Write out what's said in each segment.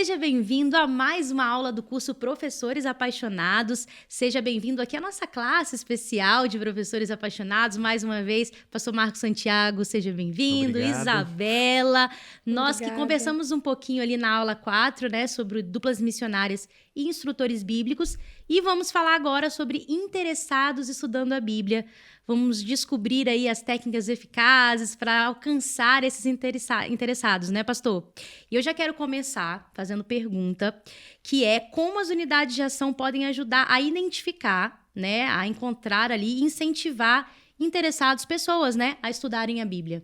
Seja bem-vindo a mais uma aula do curso Professores Apaixonados. Seja bem-vindo aqui à nossa classe especial de Professores Apaixonados. Mais uma vez, Pastor Marcos Santiago, seja bem-vindo. Obrigado. Isabela, nós que Obrigada. conversamos um pouquinho ali na aula 4, né, sobre duplas missionárias e instrutores bíblicos. E vamos falar agora sobre interessados estudando a Bíblia. Vamos descobrir aí as técnicas eficazes para alcançar esses interessados, né, pastor? E eu já quero começar fazendo pergunta, que é como as unidades de ação podem ajudar a identificar, né, a encontrar ali, incentivar interessados, pessoas, né, a estudarem a Bíblia.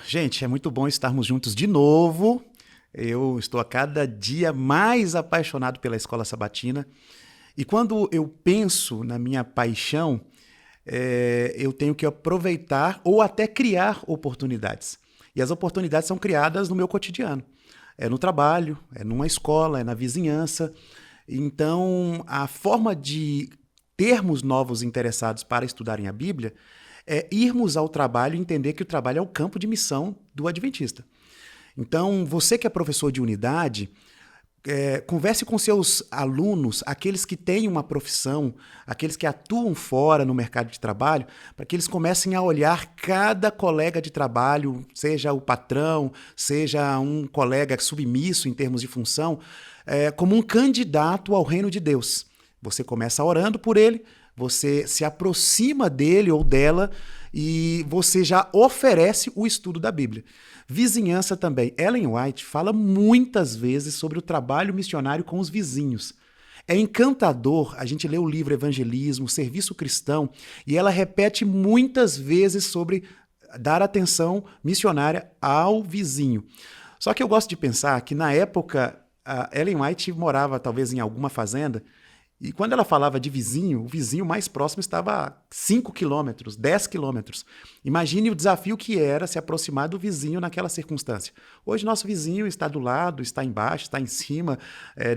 Gente, é muito bom estarmos juntos de novo. Eu estou a cada dia mais apaixonado pela Escola Sabatina. E quando eu penso na minha paixão, eu tenho que aproveitar ou até criar oportunidades. E as oportunidades são criadas no meu cotidiano. É no trabalho, é numa escola, é na vizinhança. Então, a forma de termos novos interessados para estudarem a Bíblia é irmos ao trabalho e entender que o trabalho é o campo de missão do adventista. Então, você que é professor de unidade, converse com seus alunos, aqueles que têm uma profissão, aqueles que atuam fora no mercado de trabalho, para que eles comecem a olhar cada colega de trabalho, seja o patrão, seja um colega submisso em termos de função, como um candidato ao reino de Deus. Você começa orando por ele, você se aproxima dele ou dela e você já oferece o estudo da Bíblia. Vizinhança também. Ellen White fala muitas vezes sobre o trabalho missionário com os vizinhos. É encantador a gente ler o livro Evangelismo, Serviço Cristão, e ela repete muitas vezes sobre dar atenção missionária ao vizinho. Só que eu gosto de pensar que na época a Ellen White morava talvez em alguma fazenda, e quando ela falava de vizinho, o vizinho mais próximo estava a 5 quilômetros, 10 quilômetros. Imagine o desafio que era se aproximar do vizinho naquela circunstância. Hoje, nosso vizinho está do lado, está embaixo, está em cima,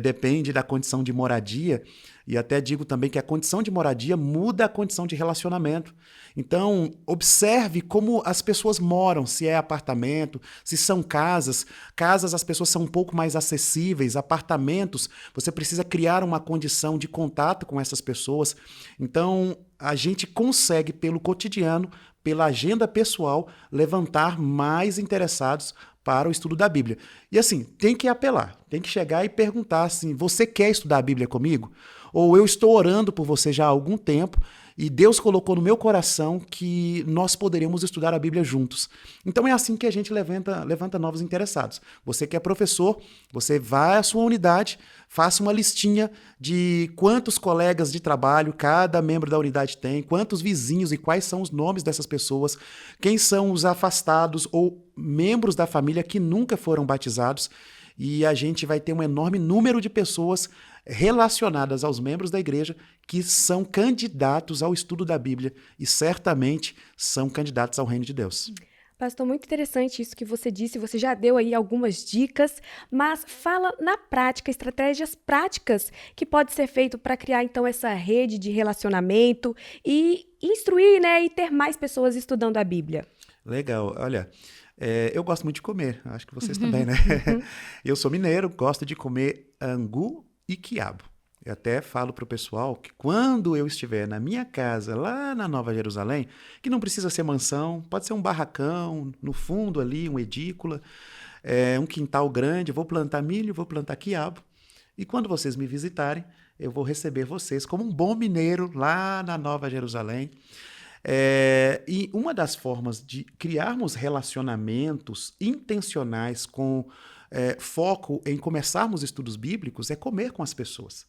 depende da condição de moradia. E até digo também que a condição de moradia muda a condição de relacionamento. Então, observe como as pessoas moram, se é apartamento, se são casas. Casas, as pessoas são um pouco mais acessíveis. Apartamentos, você precisa criar uma condição de contato com essas pessoas. Então, a gente consegue, pelo cotidiano, pela agenda pessoal, levantar mais interessados para o estudo da Bíblia. E assim, tem que apelar, tem que chegar e perguntar assim, você quer estudar a Bíblia comigo? Ou eu estou orando por você já há algum tempo e Deus colocou no meu coração que nós poderíamos estudar a Bíblia juntos. Então é assim que a gente levanta novos interessados. Você que é professor, você vai à sua unidade, faça uma listinha de quantos colegas de trabalho cada membro da unidade tem, quantos vizinhos e quais são os nomes dessas pessoas, quem são os afastados ou membros da família que nunca foram batizados, e a gente vai ter um enorme número de pessoas relacionadas aos membros da igreja que são candidatos ao estudo da Bíblia e certamente são candidatos ao reino de Deus. Pastor, muito interessante isso que você disse, você já deu aí algumas dicas, mas fala na prática, estratégias práticas que pode ser feito para criar então essa rede de relacionamento e instruir, né, e ter mais pessoas estudando a Bíblia. Legal, olha, eu gosto muito de comer, acho que vocês também, né? Eu sou mineiro, gosto de comer angu e quiabo. Eu até falo para o pessoal que quando eu estiver na minha casa, lá na Nova Jerusalém, que não precisa ser mansão, pode ser um barracão, no fundo ali, uma edícula, um quintal grande, eu vou plantar milho, vou plantar quiabo, e quando vocês me visitarem, eu vou receber vocês como um bom mineiro lá na Nova Jerusalém. E uma das formas de criarmos relacionamentos intencionais com foco em começarmos estudos bíblicos é comer com as pessoas.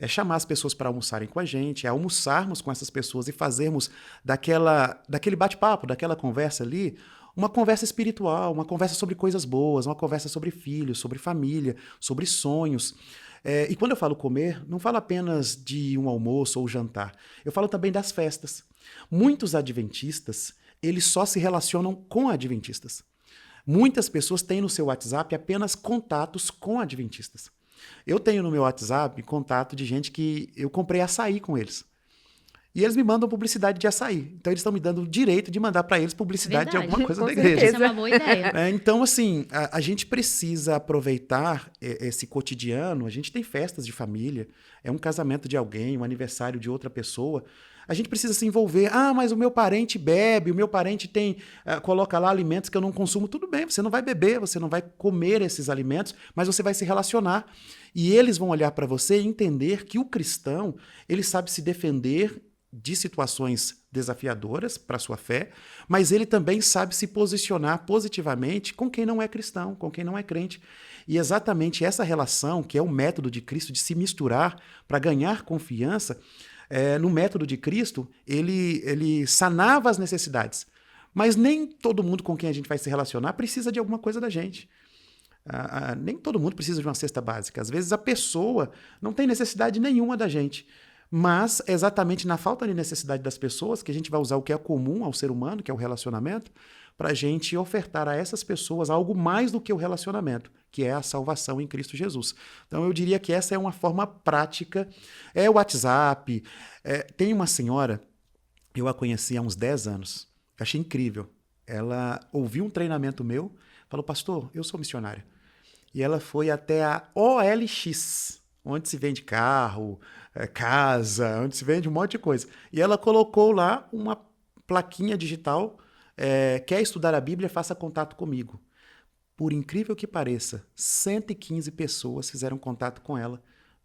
É chamar as pessoas para almoçarem com a gente, é almoçarmos com essas pessoas e fazermos daquele bate-papo, daquela conversa ali, uma conversa espiritual, uma conversa sobre coisas boas, uma conversa sobre filhos, sobre família, sobre sonhos. E quando eu falo comer, não falo apenas de um almoço ou jantar, eu falo também das festas. Muitos adventistas, eles só se relacionam com adventistas. Muitas pessoas têm no seu WhatsApp apenas contatos com adventistas. Eu tenho no meu WhatsApp contato de gente que eu comprei açaí com eles. E eles me mandam publicidade de açaí. Então, eles estão me dando o direito de mandar para eles publicidade de Verdade. alguma coisa Com da igreja. certeza. Essa é uma boa ideia. Então, assim, a gente precisa aproveitar esse cotidiano. A gente tem festas de família, é um casamento de alguém, um aniversário de outra pessoa. A gente precisa se envolver. Ah, mas o meu parente bebe, o meu parente coloca lá alimentos que eu não consumo. Tudo bem, você não vai beber, você não vai comer esses alimentos, mas você vai se relacionar. E eles vão olhar para você e entender que o cristão, ele sabe se defender de situações desafiadoras para a sua fé, mas ele também sabe se posicionar positivamente com quem não é cristão, com quem não é crente. E exatamente essa relação, que é o método de Cristo de se misturar para ganhar confiança, no método de Cristo, ele sanava as necessidades. Mas nem todo mundo com quem a gente vai se relacionar precisa de alguma coisa da gente. Nem todo mundo precisa de uma cesta básica. Às vezes a pessoa não tem necessidade nenhuma da gente. Mas é exatamente na falta de necessidade das pessoas que a gente vai usar o que é comum ao ser humano, que é o relacionamento, para a gente ofertar a essas pessoas algo mais do que o relacionamento, que é a salvação em Cristo Jesus. Então eu diria que essa é uma forma prática. É o WhatsApp. Tem uma senhora, eu a conheci há uns 10 anos, achei incrível. Ela ouviu um treinamento meu, falou, pastor, eu sou missionária. E ela foi até a OLX, onde se vende carro, casa, onde se vende um monte de coisa. E ela colocou lá uma plaquinha digital, quer estudar a Bíblia, faça contato comigo. Por incrível que pareça, 115 pessoas fizeram contato com ela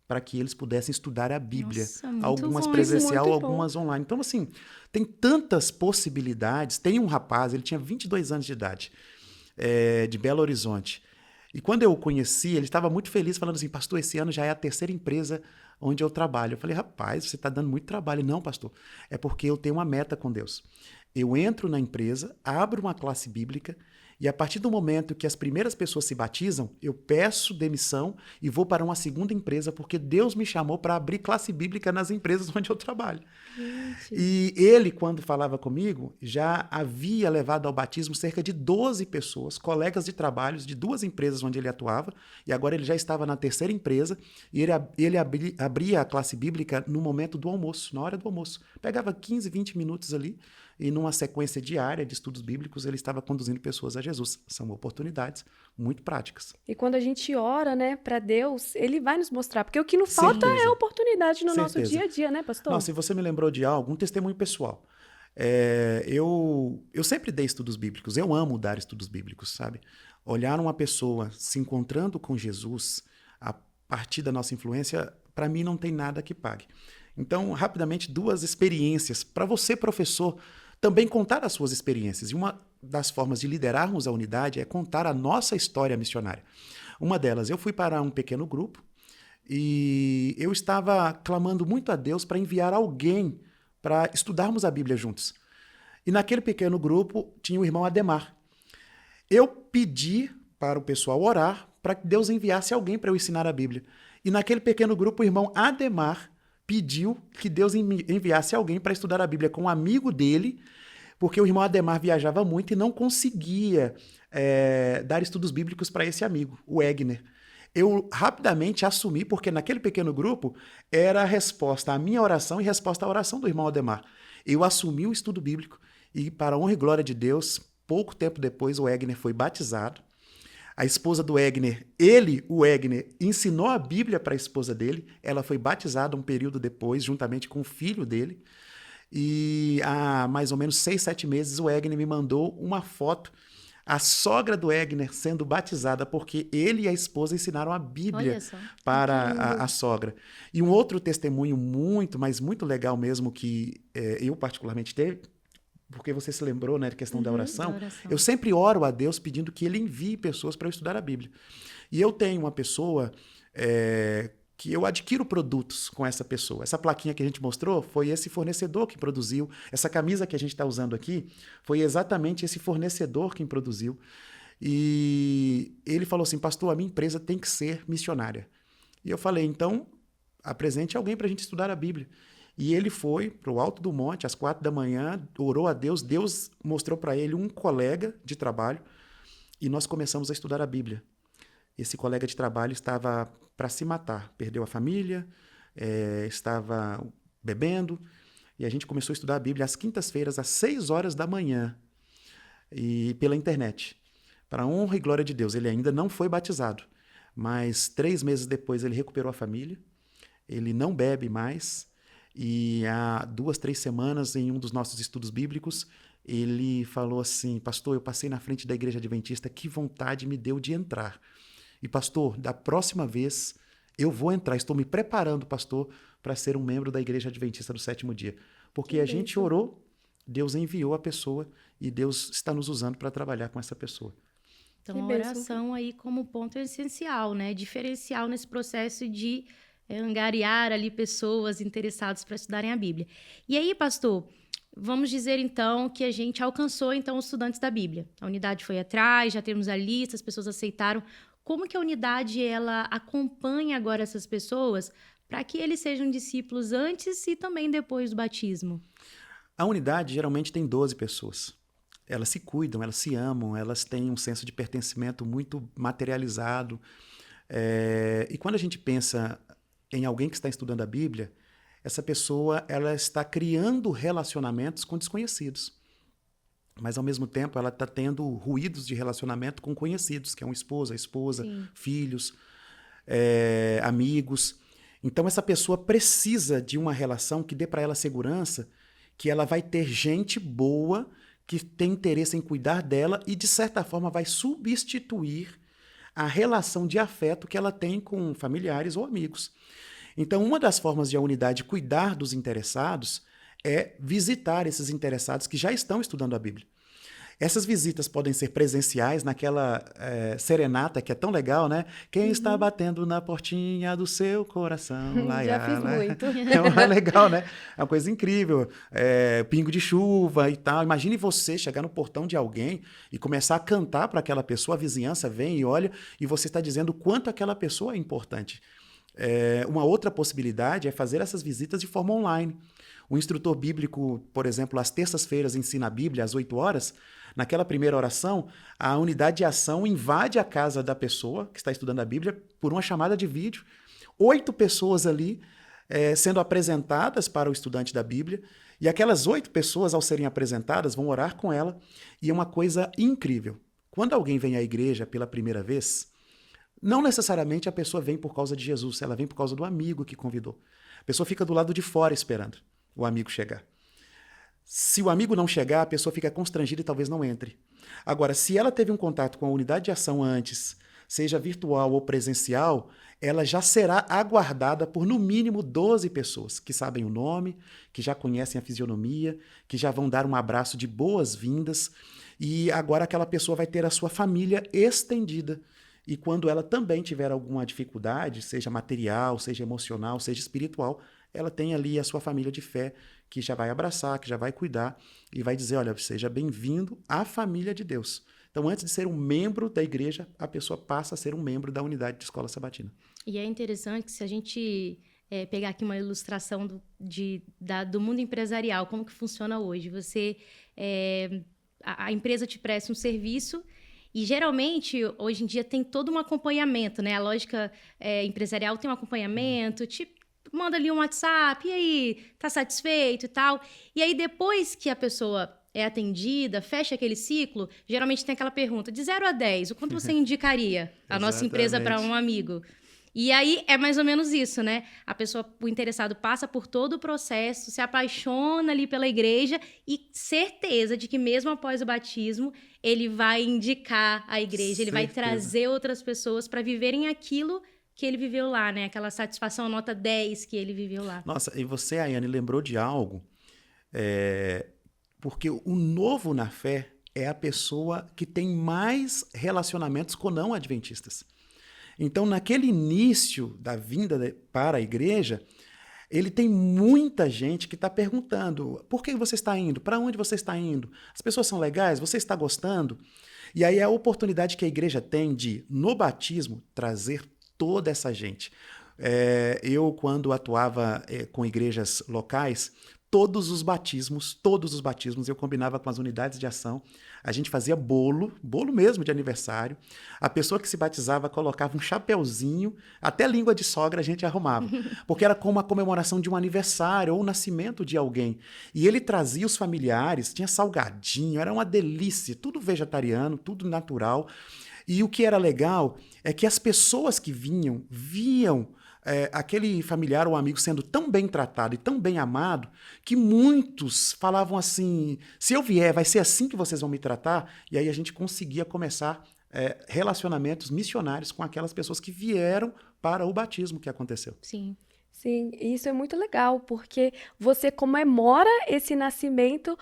para que eles pudessem estudar a Bíblia. Nossa, muito algumas bom, presencial, muito bom. algumas online. Então, assim, tem tantas possibilidades. Tem um rapaz, ele tinha 22 anos de idade, de Belo Horizonte. E quando eu o conheci, ele estava muito feliz, falando assim, pastor, esse ano já é a 3ª empresa onde eu trabalho. Eu falei, rapaz, você está dando muito trabalho. Não, pastor, é porque eu tenho uma meta com Deus. Eu entro na empresa, abro uma classe bíblica, e a partir do momento que as primeiras pessoas se batizam, eu peço demissão e vou para uma 2ª empresa, porque Deus me chamou para abrir classe bíblica nas empresas onde eu trabalho. Gente. E ele, quando falava comigo, já havia levado ao batismo cerca de 12 pessoas, colegas de trabalhos de 2 empresas onde ele atuava, e agora ele já estava na 3ª empresa, e ele abria a classe bíblica no momento do almoço, na hora do almoço. Pegava 15, 20 minutos ali, e numa sequência diária de estudos bíblicos, ele estava conduzindo pessoas a Jesus. São oportunidades muito práticas. E quando a gente ora, né, para Deus, ele vai nos mostrar, porque o que não falta Certeza. é oportunidade no nosso Certeza. dia a dia, né, pastor? Não, se você me lembrou de algo, um testemunho pessoal. Eu sempre dei estudos bíblicos, eu amo dar estudos bíblicos, sabe? Olhar uma pessoa se encontrando com Jesus a partir da nossa influência, para mim não tem nada que pague. Então, rapidamente, 2 experiências. Para você, professor, também contar as suas experiências. E uma das formas de liderarmos a unidade é contar a nossa história missionária. Uma delas, eu fui para um pequeno grupo e eu estava clamando muito a Deus para enviar alguém para estudarmos a Bíblia juntos. E naquele pequeno grupo tinha o irmão Ademar. Eu pedi para o pessoal orar para que Deus enviasse alguém para eu ensinar a Bíblia. E naquele pequeno grupo, o irmão Ademar pediu que Deus enviasse alguém para estudar a Bíblia com um amigo dele, porque o irmão Ademar viajava muito e não conseguia dar estudos bíblicos para esse amigo, o Egner. Eu rapidamente assumi, porque naquele pequeno grupo era a resposta à minha oração e resposta à oração do irmão Ademar. Eu assumi o estudo bíblico e, para a honra e glória de Deus, pouco tempo depois o Egner foi batizado. A esposa do Egner, o Egner, ensinou a Bíblia para a esposa dele. Ela foi batizada um período depois, juntamente com o filho dele. E há mais ou menos 6, 7 meses, o Egner me mandou uma foto, a sogra do Egner sendo batizada, porque ele e a esposa ensinaram a Bíblia Olha só. para a sogra. E um outro testemunho muito, mas muito legal mesmo, que eu particularmente teve, porque você se lembrou, né, da questão da oração. Da oração. Eu sempre oro a Deus pedindo que Ele envie pessoas para eu estudar a Bíblia. E eu tenho uma pessoa que eu adquiro produtos com essa pessoa. Essa plaquinha que a gente mostrou foi esse fornecedor que produziu. Essa camisa que a gente está usando aqui foi exatamente esse fornecedor quem produziu. E ele falou assim, pastor, a minha empresa tem que ser missionária. E eu falei, então, apresente alguém para a gente estudar a Bíblia. E ele foi para o alto do monte, às 4 da manhã, orou a Deus. Deus mostrou para ele um colega de trabalho e nós começamos a estudar a Bíblia. Esse colega de trabalho estava para se matar, perdeu a família, estava bebendo E a gente começou a estudar a Bíblia às quintas-feiras, às 6 horas da manhã, e pela internet. Para a honra e glória de Deus, ele ainda não foi batizado, mas 3 meses depois ele recuperou a família, ele não bebe mais, e há 2, 3 semanas, em um dos nossos estudos bíblicos, ele falou assim: pastor, eu passei na frente da igreja adventista, que vontade me deu de entrar. E pastor, da próxima vez eu vou entrar, estou me preparando, pastor, para ser um membro da igreja adventista do 7º dia. Porque Que a gente bênção. orou, Deus enviou a pessoa e Deus está nos usando para trabalhar com essa pessoa. Então, Que a bênção. oração aí como ponto essencial, né? Diferencial nesse processo de angariar ali pessoas interessadas para estudarem a Bíblia. E aí, pastor, vamos dizer então que a gente alcançou então os estudantes da Bíblia. A unidade foi atrás, já temos a lista, as pessoas aceitaram. Como que a unidade ela acompanha agora essas pessoas para que eles sejam discípulos antes e também depois do batismo? A unidade geralmente tem 12 pessoas. Elas se cuidam, elas se amam, elas têm um senso de pertencimento muito materializado. E quando a gente pensa em alguém que está estudando a Bíblia, essa pessoa ela está criando relacionamentos com desconhecidos. Mas, ao mesmo tempo, ela está tendo ruídos de relacionamento com conhecidos, que é um esposo, a esposa, Sim. filhos, amigos. Então, essa pessoa precisa de uma relação que dê para ela segurança, que ela vai ter gente boa que tem interesse em cuidar dela e, de certa forma, vai substituir a relação de afeto que ela tem com familiares ou amigos. Então, uma das formas de a unidade cuidar dos interessados é visitar esses interessados que já estão estudando a Bíblia. Essas visitas podem ser presenciais, naquela serenata que é tão legal, né? Quem está batendo na portinha do seu coração? Lá, Já fiz lá. muito. É legal, né? É uma coisa incrível. Pingo de chuva e tal. Imagine você chegar no portão de alguém e começar a cantar para aquela pessoa, a vizinhança vem e olha, e você está dizendo o quanto aquela pessoa é importante. Uma outra possibilidade é fazer essas visitas de forma online. O instrutor bíblico, por exemplo, às terças-feiras ensina a Bíblia às 8 horas. Naquela primeira oração, a unidade de ação invade a casa da pessoa que está estudando a Bíblia por uma chamada de vídeo. 8 pessoas ali sendo apresentadas para o estudante da Bíblia. E aquelas 8 pessoas, ao serem apresentadas, vão orar com ela. E é uma coisa incrível. Quando alguém vem à igreja pela primeira vez, não necessariamente a pessoa vem por causa de Jesus, ela vem por causa do amigo que convidou. A pessoa fica do lado de fora esperando o amigo chegar. Se o amigo não chegar, a pessoa fica constrangida e talvez não entre. Agora, se ela teve um contato com a unidade de ação antes, seja virtual ou presencial, ela já será aguardada por no mínimo 12 pessoas que sabem o nome, que já conhecem a fisionomia, que já vão dar um abraço de boas-vindas, e agora aquela pessoa vai ter a sua família estendida. E quando ela também tiver alguma dificuldade, seja material, seja emocional, seja espiritual, ela tem ali a sua família de fé que já vai abraçar, que já vai cuidar e vai dizer, olha, seja bem-vindo à família de Deus. Então, antes de ser um membro da igreja, a pessoa passa a ser um membro da unidade de escola sabatina. E é interessante que se a gente pegar aqui uma ilustração do mundo empresarial, como que funciona hoje. A empresa te presta um serviço e, geralmente, hoje em dia tem todo um acompanhamento, né? A lógica empresarial tem um acompanhamento, manda ali um WhatsApp, e aí, tá satisfeito e tal? E aí, depois que a pessoa é atendida, fecha aquele ciclo, geralmente tem aquela pergunta, de 0 a 10, o quanto você indicaria a nossa empresa para um amigo? E aí, é mais ou menos isso, né? O interessado passa por todo o processo, se apaixona ali pela igreja e certeza de que mesmo após o batismo, ele vai indicar a igreja, ele vai trazer outras pessoas para viverem aquilo que ele viveu lá, né? Aquela satisfação nota 10 que ele viveu lá. Nossa, e você, Ayane, lembrou de algo, porque o novo na fé é a pessoa que tem mais relacionamentos com não adventistas. Então, naquele início da vinda para a igreja, ele tem muita gente que está perguntando, por que você está indo? Para onde você está indo? As pessoas são legais? Você está gostando? E aí é a oportunidade que a igreja tem de, no batismo, trazer toda essa gente. Eu, quando atuava com igrejas locais, todos os batismos, eu combinava com as unidades de ação, a gente fazia bolo mesmo de aniversário, a pessoa que se batizava colocava um chapeuzinho, até língua de sogra a gente arrumava, porque era como a comemoração de um aniversário ou o nascimento de alguém. E ele trazia os familiares, tinha salgadinho, era uma delícia, tudo vegetariano, tudo natural. E o que era legal é que as pessoas que viam aquele familiar ou amigo sendo tão bem tratado e tão bem amado, que muitos falavam assim, se eu vier, vai ser assim que vocês vão me tratar? E aí a gente conseguia começar relacionamentos missionários com aquelas pessoas que vieram para o batismo que aconteceu. Sim. Sim, e isso é muito legal, porque você comemora esse nascimento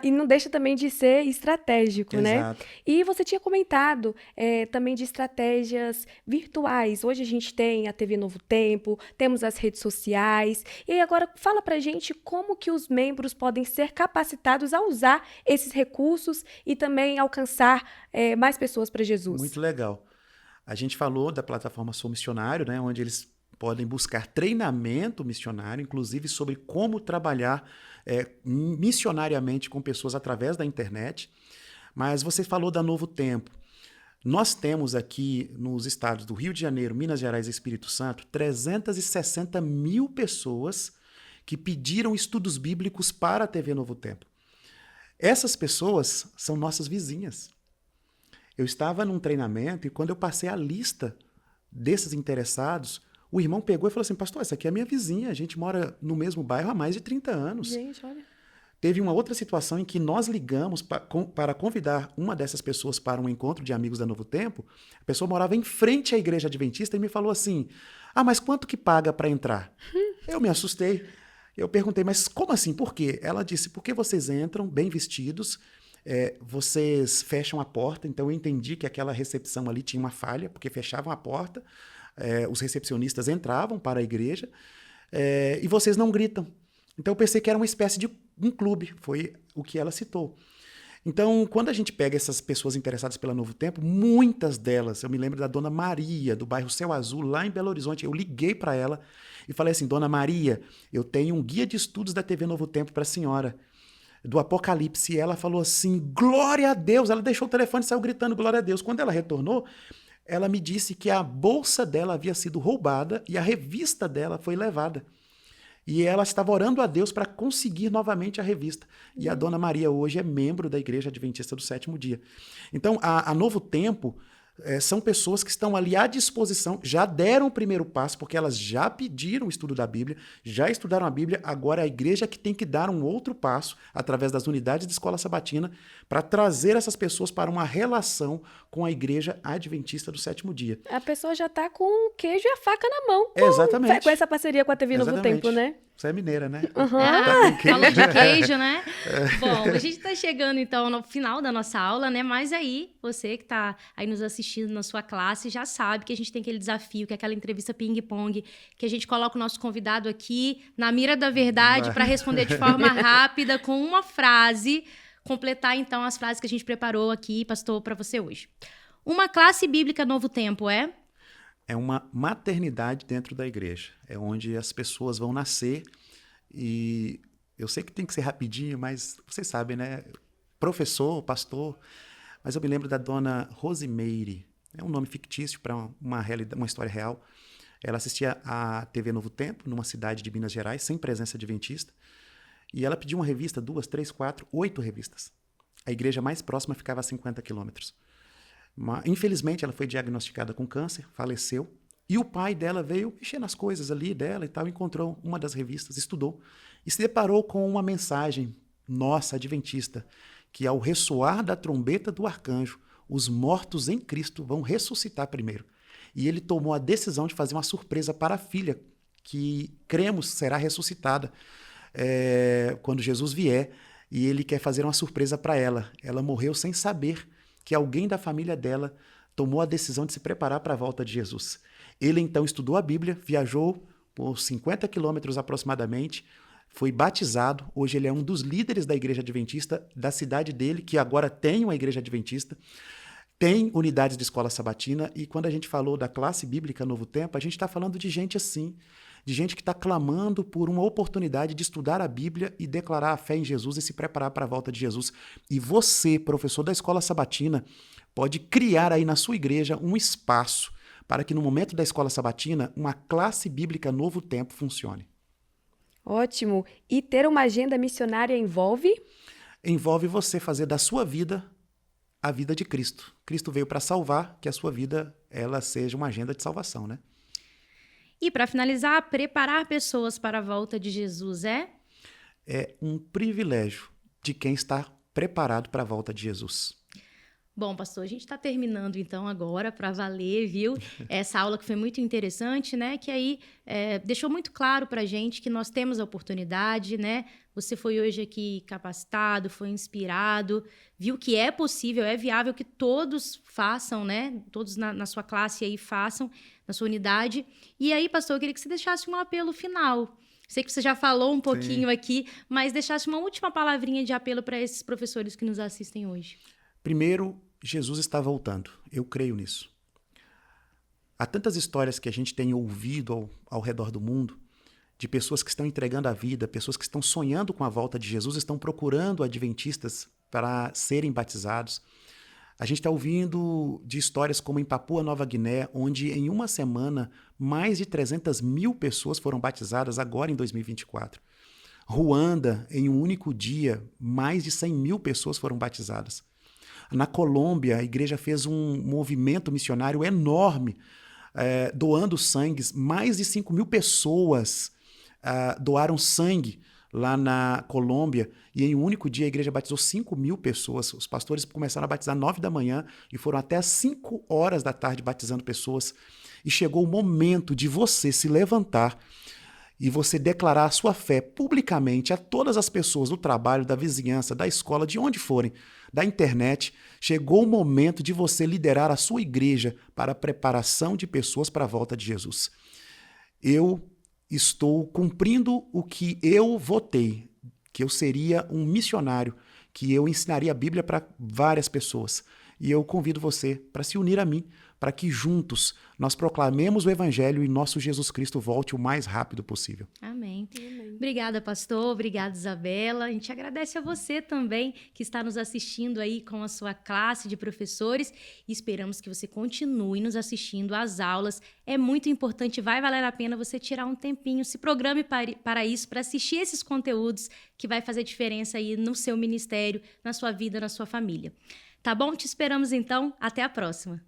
e não deixa também de ser estratégico, né? Exato. E você tinha comentado também de estratégias virtuais. Hoje a gente tem a TV Novo Tempo, temos as redes sociais. E aí agora fala pra gente como que os membros podem ser capacitados a usar esses recursos e também alcançar mais pessoas para Jesus. Muito legal. A gente falou da plataforma Sou Missionário, né, onde eles podem buscar treinamento missionário, inclusive sobre como trabalhar missionariamente com pessoas através da internet. Mas você falou da Novo Tempo. Nós temos aqui nos estados do Rio de Janeiro, Minas Gerais e Espírito Santo 360 mil pessoas que pediram estudos bíblicos para a TV Novo Tempo. Essas pessoas são nossas vizinhas. Eu estava num treinamento e quando eu passei a lista desses interessados, o irmão pegou e falou assim, pastor, essa aqui é a minha vizinha, a gente mora no mesmo bairro há mais de 30 anos. Gente, olha. Teve uma outra situação em que nós ligamos para convidar uma dessas pessoas para um encontro de amigos da Novo Tempo. A pessoa morava em frente à igreja adventista e me falou assim, mas quanto que paga para entrar? Eu me assustei. Eu perguntei, mas como assim? Por quê? Ela disse, porque vocês entram bem vestidos, vocês fecham a porta, então eu entendi que aquela recepção ali tinha uma falha, porque fechavam a porta, os recepcionistas entravam para a igreja e vocês não gritam. Então eu pensei que era uma espécie de um clube, foi o que ela citou. Então, quando a gente pega essas pessoas interessadas pela Novo Tempo, muitas delas, eu me lembro da Dona Maria, do bairro Céu Azul, lá em Belo Horizonte, eu liguei para ela e falei assim, Dona Maria, eu tenho um guia de estudos da TV Novo Tempo para a senhora, do Apocalipse, e ela falou assim, glória a Deus, ela deixou o telefone e saiu gritando glória a Deus. Quando ela retornou, ela me disse que a bolsa dela havia sido roubada e a revista dela foi levada. E ela estava orando a Deus para conseguir novamente a revista. E a Dona Maria hoje é membro da Igreja Adventista do Sétimo Dia. Então, a Novo Tempo são pessoas que estão ali à disposição, já deram o primeiro passo, porque elas já pediram o estudo da Bíblia, já estudaram a Bíblia, agora é a igreja que tem que dar um outro passo, através das unidades de escola sabatina, para trazer essas pessoas para uma relação com a Igreja Adventista do Sétimo Dia. A pessoa já está com o queijo e a faca na mão. Exatamente. Com essa parceria com a TV Novo Exatamente. Tempo, né? Você é mineira, né? Falou de queijo, né? Bom, a gente está chegando, então, no final da nossa aula, né? Mas aí, você que está aí nos assistindo na sua classe, já sabe que a gente tem aquele desafio, que é aquela entrevista ping-pong, que a gente coloca o nosso convidado aqui na mira da verdade para responder de forma rápida, com uma frase, completar, então, as frases que a gente preparou aqui, pastor, para você hoje. Uma classe bíblica Novo Tempo é? É uma maternidade dentro da igreja. É onde as pessoas vão nascer e eu sei que tem que ser rapidinho, mas vocês sabem, né? Professor, pastor, mas eu me lembro da dona Rosimeire. É um nome fictício para uma história real. Ela assistia à TV Novo Tempo, numa cidade de Minas Gerais, sem presença adventista, e ela pediu uma revista, 2, 3, 4, 8 revistas. A igreja mais próxima ficava a 50 quilômetros. Infelizmente, ela foi diagnosticada com câncer, faleceu, e o pai dela veio mexer nas coisas ali dela e tal, encontrou uma das revistas, estudou, e se deparou com uma mensagem nossa, adventista, que ao ressoar da trombeta do arcanjo, os mortos em Cristo vão ressuscitar primeiro. E ele tomou a decisão de fazer uma surpresa para a filha, que cremos será ressuscitada quando Jesus vier, e ele quer fazer uma surpresa para ela. Ela morreu sem saber que alguém da família dela tomou a decisão de se preparar para a volta de Jesus. Ele então estudou a Bíblia, viajou por 50 quilômetros aproximadamente, foi batizado, hoje ele é um dos líderes da Igreja Adventista da cidade dele, que agora tem uma Igreja Adventista, tem unidades de escola sabatina, e quando a gente falou da classe bíblica Novo Tempo, a gente está falando de gente assim, de gente que está clamando por uma oportunidade de estudar a Bíblia e declarar a fé em Jesus e se preparar para a volta de Jesus. E você, professor da Escola Sabatina, pode criar aí na sua igreja um espaço para que no momento da Escola Sabatina uma classe bíblica Novo Tempo funcione. Ótimo. E ter uma agenda missionária envolve? Envolve você fazer da sua vida a vida de Cristo. Cristo veio para salvar, que a sua vida ela seja uma agenda de salvação, né? E para finalizar, preparar pessoas para a volta de Jesus é um privilégio de quem está preparado para a volta de Jesus. Bom, pastor, a gente está terminando então agora para valer, viu? Essa aula que foi muito interessante, né? Que aí deixou muito claro para a gente que nós temos a oportunidade, né? Você foi hoje aqui capacitado, foi inspirado, viu que é possível, é viável que todos façam, né? Todos na sua classe aí façam, na sua unidade. E aí, pastor, eu queria que você deixasse um apelo final. Sei que você já falou um pouquinho aqui, mas deixasse uma última palavrinha de apelo para esses professores que nos assistem hoje. Primeiro, Jesus está voltando. Eu creio nisso. Há tantas histórias que a gente tem ouvido ao redor do mundo de pessoas que estão entregando a vida, pessoas que estão sonhando com a volta de Jesus, estão procurando adventistas para serem batizados. A gente está ouvindo de histórias como em Papua Nova Guiné, onde em uma semana mais de 300 mil pessoas foram batizadas agora em 2024. Ruanda, em um único dia, mais de 100 mil pessoas foram batizadas. Na Colômbia, a igreja fez um movimento missionário enorme, doando sangue. Mais de 5 mil pessoas doaram sangue lá na Colômbia, e em um único dia a igreja batizou 5 mil pessoas. Os pastores começaram a batizar 9 da manhã e foram até às 5 horas da tarde batizando pessoas. E chegou o momento de você se levantar e você declarar a sua fé publicamente a todas as pessoas do trabalho, da vizinhança, da escola, de onde forem, da internet. Chegou o momento de você liderar a sua igreja para a preparação de pessoas para a volta de Jesus. Eu estou cumprindo o que eu votei, que eu seria um missionário, que eu ensinaria a Bíblia para várias pessoas. E eu convido você para se unir a mim, para que juntos nós proclamemos o Evangelho e nosso Jesus Cristo volte o mais rápido possível. Amém. Obrigada, pastor. Obrigada, Isabela. A gente agradece a você também que está nos assistindo aí com a sua classe de professores e esperamos que você continue nos assistindo às aulas. É muito importante, vai valer a pena você tirar um tempinho, se programe para isso, para assistir esses conteúdos que vai fazer diferença aí no seu ministério, na sua vida, na sua família. Tá bom? Te esperamos então. Até a próxima.